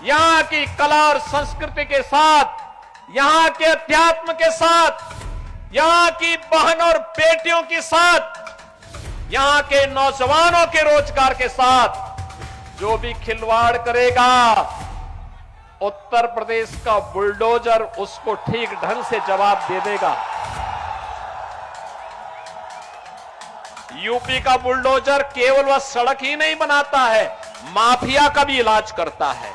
यहाँ की कला और संस्कृति के साथ, यहाँ के अध्यात्म के साथ, यहाँ की बहन और बेटियों के साथ, यहाँ के नौजवानों के रोजगार के साथ जो भी खिलवाड़ करेगा, उत्तर प्रदेश का बुलडोजर उसको ठीक ढंग से जवाब दे देगा। यूपी का बुलडोजर केवल वह सड़क ही नहीं बनाता है, माफिया का भी इलाज करता है।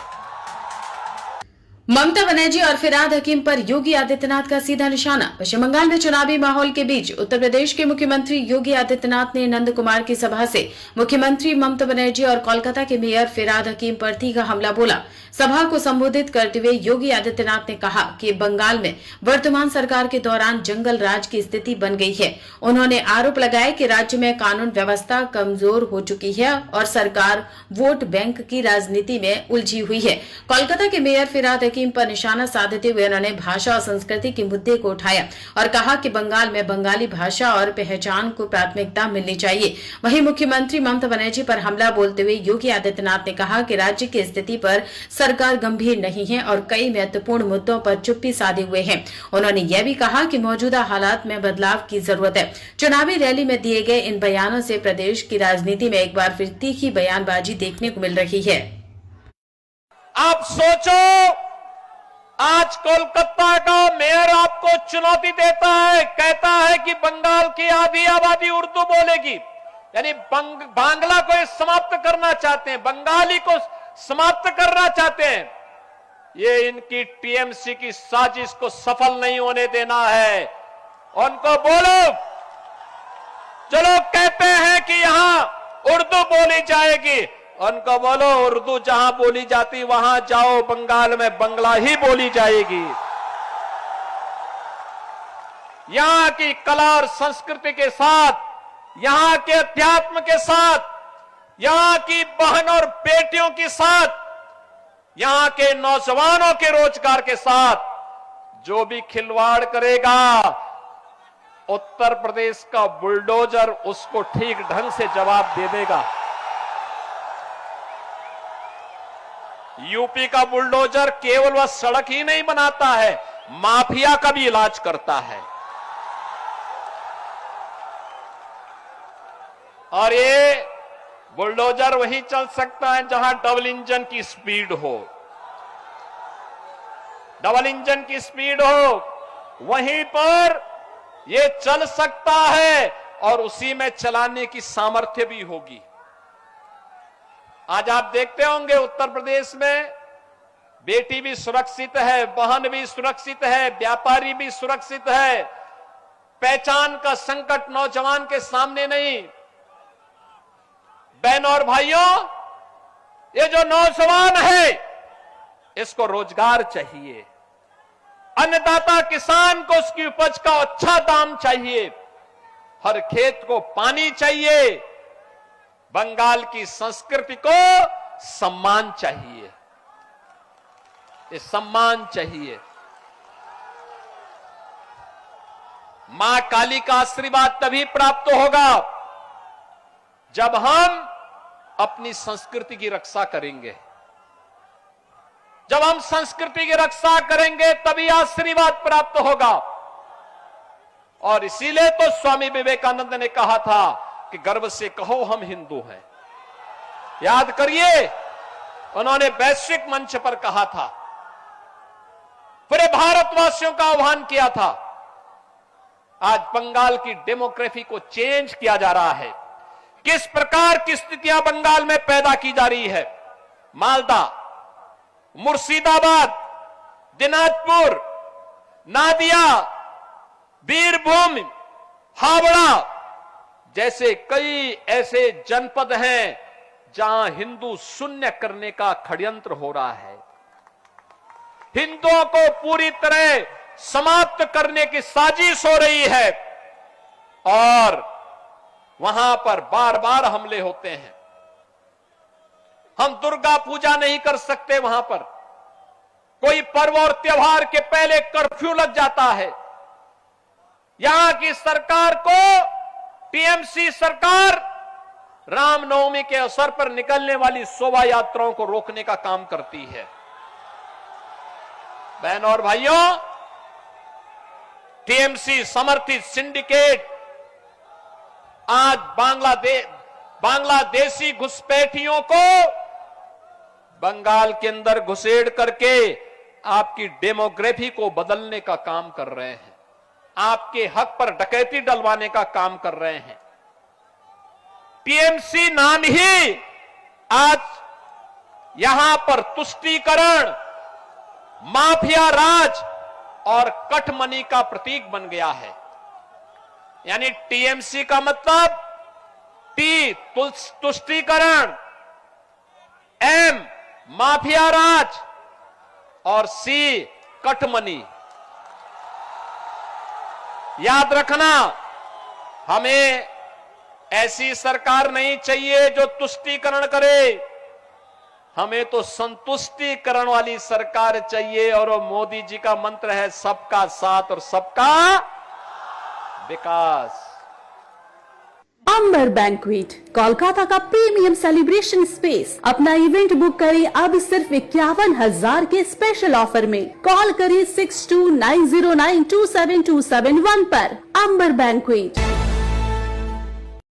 ममता बनर्जी और फिरहाद हकीम पर योगी आदित्यनाथ का सीधा निशाना। पश्चिम बंगाल में चुनावी माहौल के बीच उत्तर प्रदेश के मुख्यमंत्री योगी आदित्यनाथ ने नंद कुमार की सभा से मुख्यमंत्री ममता बनर्जी और कोलकाता के मेयर फिरहाद हकीम पर तीखा हमला बोला। सभा को संबोधित करते हुए योगी आदित्यनाथ ने कहा कि बंगाल में वर्तमान सरकार के दौरान जंगल राज की स्थिति बन गई है। उन्होंने आरोप लगाया कि राज्य में कानून व्यवस्था कमजोर हो चुकी है और सरकार वोट बैंक की राजनीति में उलझी हुई है। कोलकाता के मेयर फिरहाद हकीम पर निशाना साधते हुए उन्होंने भाषा और संस्कृति के मुद्दे को उठाया और कहा कि बंगाल में बंगाली भाषा और पहचान को प्राथमिकता मिलनी चाहिए। वहीं मुख्यमंत्री ममता बनर्जी पर हमला बोलते हुए योगी आदित्यनाथ ने कहा कि राज्य की स्थिति पर सरकार गंभीर नहीं है और कई महत्वपूर्ण मुद्दों पर चुप्पी साधे हुए हैं। उन्होंने यह भी कहा कि मौजूदा हालात में बदलाव की जरूरत है। चुनावी रैली में दिए गए इन बयानों से प्रदेश की राजनीति में एक बार फिर तीखी बयानबाजी देखने को मिल रही है। आप सोचो, आज कोलकाता का मेयर आपको चुनौती देता है, कहता है कि बंगाल की आधी आबादी उर्दू बोलेगी, यानी बांग्ला को ये समाप्त करना चाहते हैं, बंगाली को समाप्त करना चाहते हैं। ये इनकी टीएमसी की साजिश को सफल नहीं होने देना है। उनको बोलो, चलो कहते हैं कि यहां उर्दू बोली जाएगी, उनको बोलो उर्दू जहां बोली जाती वहां जाओ, बंगाल में बंगला ही बोली जाएगी। यहां की कला और संस्कृति के साथ, यहां के अध्यात्म के साथ, यहां की बहन और बेटियों के साथ, यहां के नौजवानों के रोजगार के साथ जो भी खिलवाड़ करेगा, उत्तर प्रदेश का बुलडोजर उसको ठीक ढंग से जवाब दे देगा। यूपी का बुलडोजर केवल वह सड़क ही नहीं बनाता है, माफिया का भी इलाज करता है। और ये बुलडोजर वहीं चल सकता है जहां डबल इंजन की स्पीड हो, डबल इंजन की स्पीड हो, वहीं पर ये चल सकता है और उसी में चलाने की सामर्थ्य भी होगी। आज आप देखते होंगे उत्तर प्रदेश में बेटी भी सुरक्षित है, बहन भी सुरक्षित है, व्यापारी भी सुरक्षित है। पहचान का संकट नौजवान के सामने नहीं। बहनों और भाइयों, ये जो नौजवान है इसको रोजगार चाहिए, अन्नदाता किसान को उसकी उपज का अच्छा दाम चाहिए, हर खेत को पानी चाहिए, बंगाल की संस्कृति को सम्मान चाहिए, ये सम्मान चाहिए। मां काली का आशीर्वाद तभी प्राप्त होगा जब हम अपनी संस्कृति की रक्षा करेंगे। जब हम संस्कृति की रक्षा करेंगे तभी आशीर्वाद प्राप्त होगा। और इसीलिए तो स्वामी विवेकानंद ने कहा था कि गर्व से कहो हम हिंदू हैं। याद करिए, उन्होंने वैश्विक मंच पर कहा था, पूरे भारतवासियों का आह्वान किया था। आज बंगाल की डेमोग्राफी को चेंज किया जा रहा है। किस प्रकार की स्थितियां बंगाल में पैदा की जा रही है। मालदा, मुर्शिदाबाद, दिनाजपुर, नादिया, बीरभूम, हावड़ा जैसे कई ऐसे जनपद हैं जहां हिंदू शून्य करने का षड्यंत्र हो रहा है। हिंदुओं को पूरी तरह समाप्त करने की साजिश हो रही है और वहां पर बार बार हमले होते हैं। हम दुर्गा पूजा नहीं कर सकते, वहां पर कोई पर्व और त्योहार के पहले कर्फ्यू लग जाता है। यहां की सरकार को, टीएमसी सरकार, रामनवमी के अवसर पर निकलने वाली शोभा यात्राओं को रोकने का काम करती है। बहनों और भाइयों, टीएमसी समर्थित सिंडिकेट आज बांग्लादेशी घुसपैठियों को बंगाल के अंदर घुसेड़ करके आपकी डेमोग्राफी को बदलने का काम कर रहे हैं, आपके हक पर डकैती डलवाने का काम कर रहे हैं। टीएमसी नाम ही आज यहां पर तुष्टीकरण, माफिया राज और कठमनी का प्रतीक बन गया है। यानी टीएमसी का मतलब टी तुष्टीकरण, एम माफिया राज और सी कठमनी। याद रखना, हमें ऐसी सरकार नहीं चाहिए जो तुष्टीकरण करे, हमें तो संतुष्टिकरण वाली सरकार चाहिए। और वो मोदी जी का मंत्र है सबका साथ और सबका विकास। अंबर बैंक्वेट कोलकाता का प्रीमियम सेलिब्रेशन स्पेस। अपना इवेंट बुक करें अब सिर्फ 51,000 के स्पेशल ऑफर में। कॉल करें 6290927271 पर। अंबर बैंक्वेट।